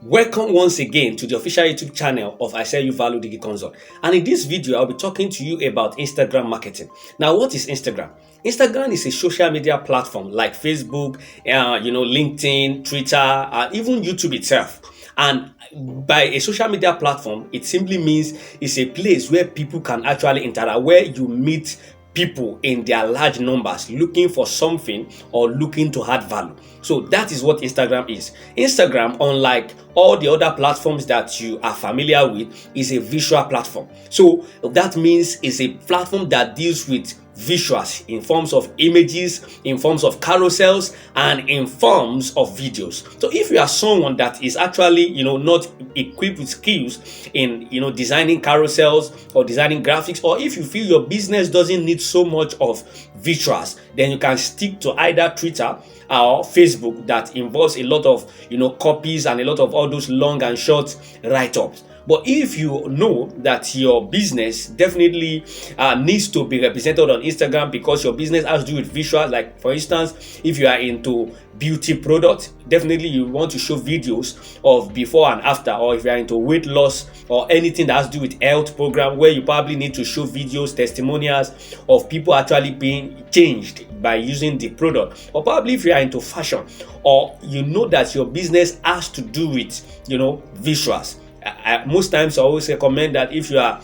Welcome once again to the official YouTube channel of I Sell You Value DigiConsult. And in this video, I'll be talking to you about Instagram marketing. Now, what is Instagram? Instagram is a social media platform like Facebook, LinkedIn, Twitter, even YouTube itself. And by a social media platform, it simply means it's a place where people can actually interact, where you meet people in their large numbers looking for something or looking to add value. So that is what Instagram is. Instagram, unlike all the other platforms that you are familiar with, is a visual platform. So that means it's a platform that deals with visuals in forms of images, in forms of carousels, and in forms of videos. So if you are someone that is actually not equipped with skills in designing carousels or designing graphics, or if you feel your business doesn't need so much of visuals, then you can stick to either Twitter or Facebook that involves a lot of copies and a lot of all those long and short write-ups. But if you know that your business definitely needs to be represented on Instagram because your business has to do with visuals, like for instance, if you are into beauty products, definitely you want to show videos of before and after, or if you are into weight loss or anything that has to do with health program, where you probably need to show videos, testimonials of people actually being changed by using the product, or probably if you are into fashion, or you know that your business has to do with visuals. Most times I always recommend that if you are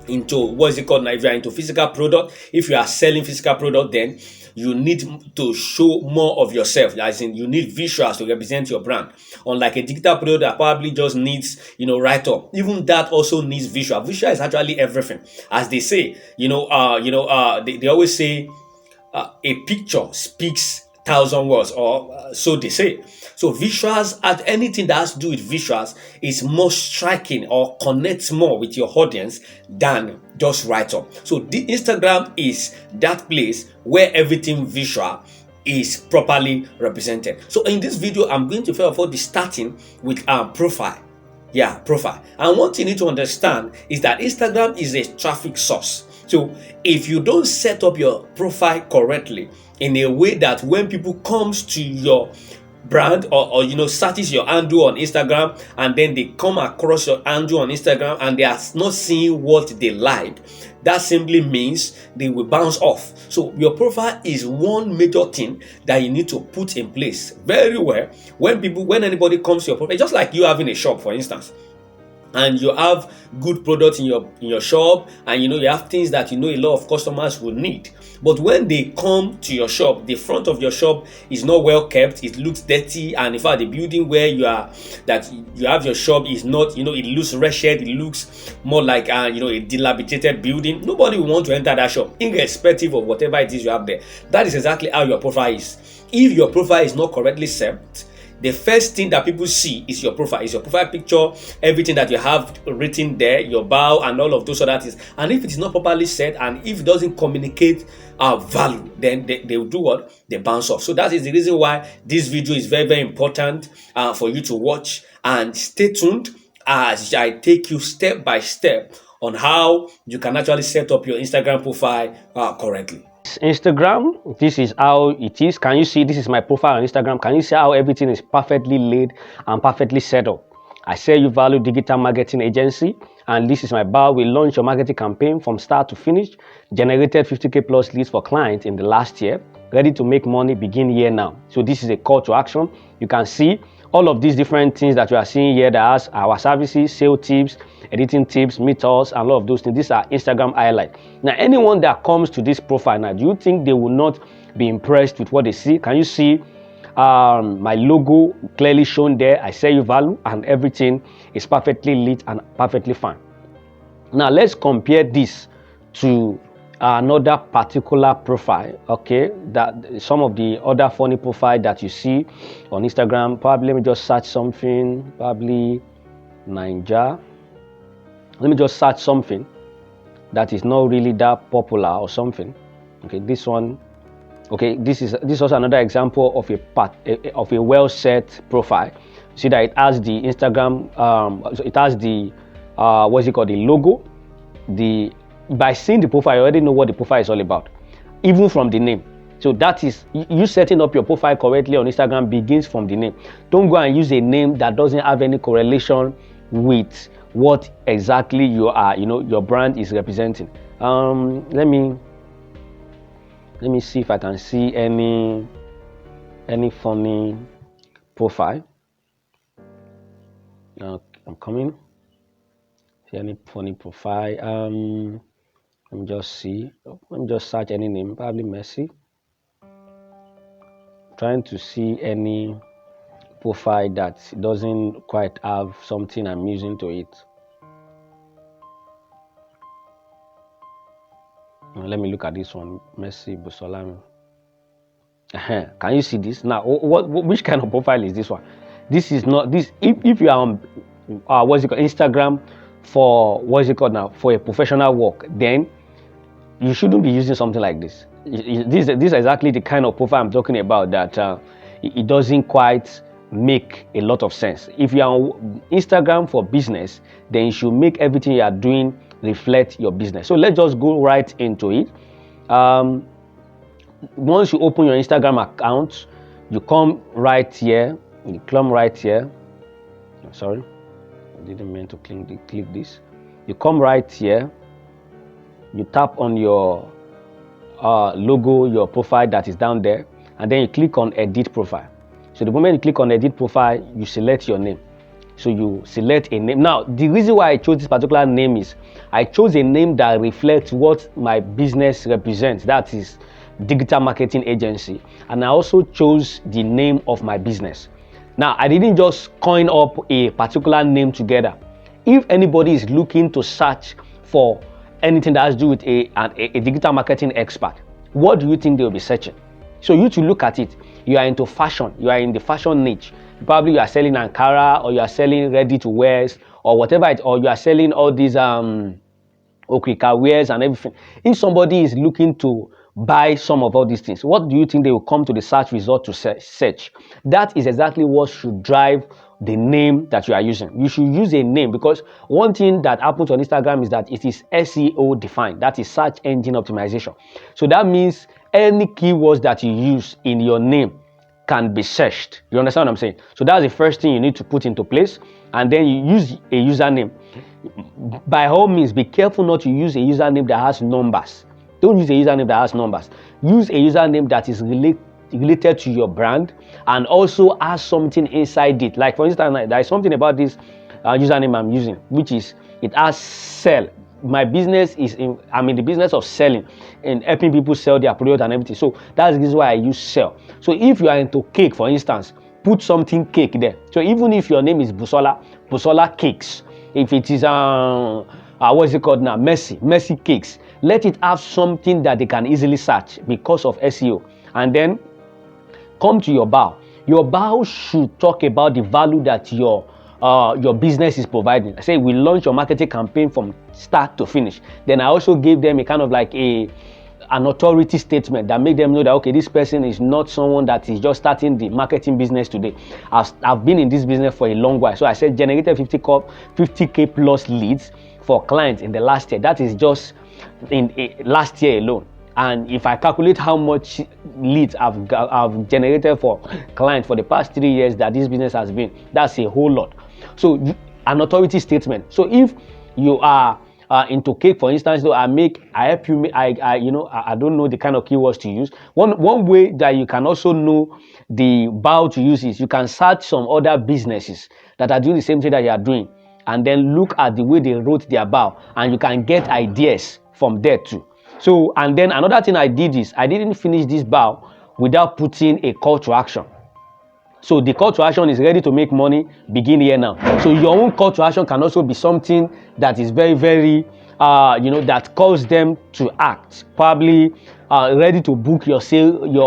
into if you are into physical product, if you are selling physical product, then you need to show more of yourself, as in you need visuals to represent your brand. Unlike a digital product that probably just needs write up, even that also needs visual. Visual is actually everything, as they say. They always say a picture speaks 1,000 words, or so they say. So visuals, and anything that has to do with visuals, is more striking or connects more with your audience than just write up. So the Instagram is that place where everything visual is properly represented. So in this video, I'm going to first of all be starting with profile. Profile. And what you need to understand is that Instagram is a traffic source. So if you don't set up your profile correctly in a way that when people comes to your brand or searches your handle on Instagram, and then they come across your handle on Instagram and they are not seeing what they like, that simply means they will bounce off. So your profile is one major thing that you need to put in place very well when anybody comes to your profile. Just like you having a shop, for instance, and you have good products in your shop, and you have things that a lot of customers will need. But when they come to your shop, the front of your shop is not well kept, it looks dirty, and in fact the building where you have your shop is not, it looks wretched, it looks more like a dilapidated building. Nobody will want to enter that shop, irrespective of whatever it is you have there. That is exactly how your profile is. If your profile is not correctly set, the first thing that people see is your profile picture, everything that you have written there, your bio, and all of those other things. And if it is not properly set, and if it doesn't communicate value, then they will do what? They bounce off. So that is the reason why this video is very, very important for you to watch, and stay tuned as I take you step by step on how you can actually set up your Instagram profile correctly. Instagram, this is how it is. Can you see? This is my profile on Instagram. Can you see how everything is perfectly laid and perfectly set up? I Sell You Value Digital Marketing Agency, and this is my bio. We launched your marketing campaign from start to finish, generated 50k plus leads for clients in the last year, ready to make money, begin here now. So this is a call to action. You can see all of these different things that you are seeing here that has our services, sales tips, editing tips, meet-ups, and all of those things. These are Instagram highlights. Now, anyone that comes to this profile now, do you think they will not be impressed with what they see? Can you see my logo clearly shown there? I Sell You Value, and everything is perfectly lit and perfectly fine. Now, let's compare this to another particular profile, okay, that some of the other funny profile that you see on Instagram. Probably let me just search something, probably Ninja. Let me just search something that is not really that popular or something. Okay, this one. Okay, this is also another example of a well set profile. See that it has the Instagram, it has the the logo. By seeing the profile, you already know what the profile is all about, even from the name. So that is you setting up your profile correctly on Instagram begins from the name. Don't go and use a name that doesn't have any correlation with what exactly you are, your brand is representing. Let me see if I can see any funny profile. I'm coming. See any funny profile. Let me just see. Let me just search any name, probably Messi. Trying to see any profile that doesn't quite have something amusing to it. Now, let me look at this one, Messi Busola. Can you see this? Now, which kind of profile is this one? This is not this. If you are on what's it called, Instagram for for a professional work, then you shouldn't be using something like this. This is exactly the kind of profile I'm talking about, that it doesn't quite make a lot of sense. If you are on Instagram for business, then you should make everything you are doing reflect your business. So let's just go right into it. Once you open your Instagram account, you come right here. Sorry, I didn't mean to click this. You come right here. You tap on your logo, your profile that is down there, and then you click on edit profile. So the moment you click on edit profile, you select your name. So you select a name. Now, the reason why I chose this particular name is I chose a name that reflects what my business represents. That is digital marketing agency. And I also chose the name of my business. Now, I didn't just coin up a particular name together. If anybody is looking to search for anything that has to do with a digital marketing expert, what do you think they will be searching? So you to look at it. You are into fashion. You are in the fashion niche. Probably you are selling Ankara, or you are selling ready-to-wears, or whatever, or you are selling all these Okrika wears and everything. If somebody is looking to buy some of all these things, what do you think they will come to the search result to search? That is exactly what should drive the name that you are using. You should use a name, because one thing that happens on Instagram is that it is SEO defined. That is search engine optimization. So that means any keywords that you use in your name can be searched. You understand what I'm saying? So that's the first thing you need to put into place. And then you use a username. By all means, be careful not to use a username that has numbers. Don't use a username that has numbers. Use a username that is related to your brand and also has something inside it. Like, for instance, there is something about this username I'm using, which is, it has sell. My business is I'm in the business of selling and helping people sell their product and everything. So that's the reason why I use sell. So if you are into cake, for instance, put something cake there. So even if your name is Busola Cakes, if it is what's it called now, Messi Cakes, let it have something that they can easily search because of SEO. And then come to your bio. Your bio should talk about the value that your business is providing. I say we launch your marketing campaign from start to finish. Then I also gave them a kind of like an authority statement that make them know that, okay, this person is not someone that is just starting the marketing business today. I've been in this business for a long while. So I said generated 50K plus leads for clients in the last year. That is just in last year alone. And if I calculate how much leads I've generated for clients for the past 3 years that this business has been, that's a whole lot. So an authority statement. So if you are into cake, for instance, I help you. I don't know the kind of keywords to use. One way that you can also know the bio to use is you can search some other businesses that are doing the same thing that you are doing, and then look at the way they wrote their bio, and you can get ideas from there too. So, and then another thing I did is I didn't finish this bio without putting a call to action. So the call to action is ready to make money, begin here now. So your own call to action can also be something that is very, very, that calls them to act. Probably ready to book your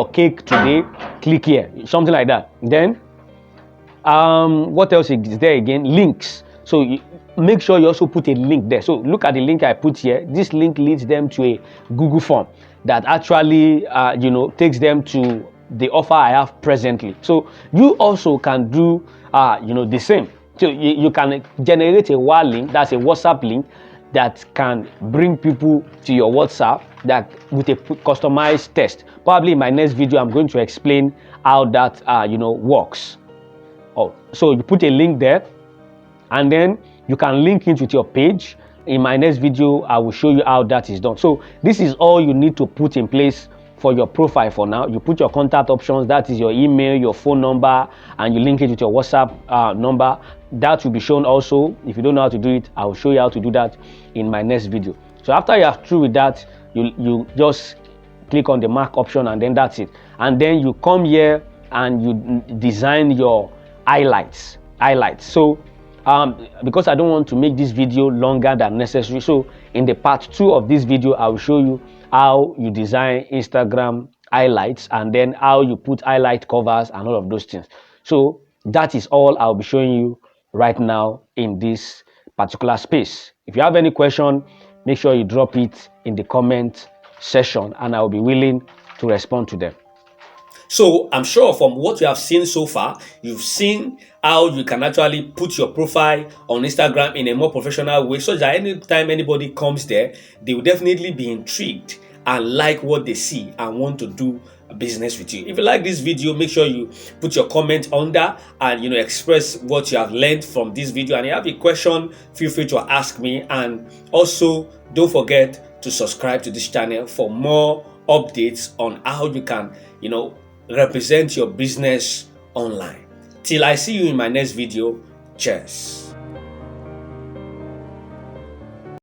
cake today, click here, something like that. Then, what else is there again? Links. So make sure you also put a link there. So look at the link I put here. This link leads them to a Google form that actually, takes them to the offer I have presently. So you also can do, the same. So you can generate a WA link, that's a WhatsApp link, that can bring people to your WhatsApp that with a customized test. Probably in my next video, I'm going to explain how that works. Oh, so you put a link there, and then you can link it with your page. In my next video, I will show you how that is done. So this is all you need to put in place for your profile for now. You put your contact options, that is your email, your phone number, and you link it with your WhatsApp number. That will be shown also. If you don't know how to do it, I will show you how to do that in my next video. So after you are through with that, you just click on the mark option, and then that's it. And then you come here and you design your highlights. So because I don't want to make this video longer than necessary, so in the part 2 of this video, I will show you how you design Instagram highlights, and then how you put highlight covers and all of those things. So that is all I'll be showing you right now in this particular space. If you have any question, make sure you drop it in the comment section, and I'll be willing to respond to them. So I'm sure from what you have seen so far, you've seen how you can actually put your profile on Instagram in a more professional way, so that anytime anybody comes there, they will definitely be intrigued and like what they see and want to do business with you. If you like this video, make sure you put your comment under and express what you have learned from this video. And if you have a question, feel free to ask me. And also don't forget to subscribe to this channel for more updates on how you can represent your business online. Till I see you in my next video, cheers.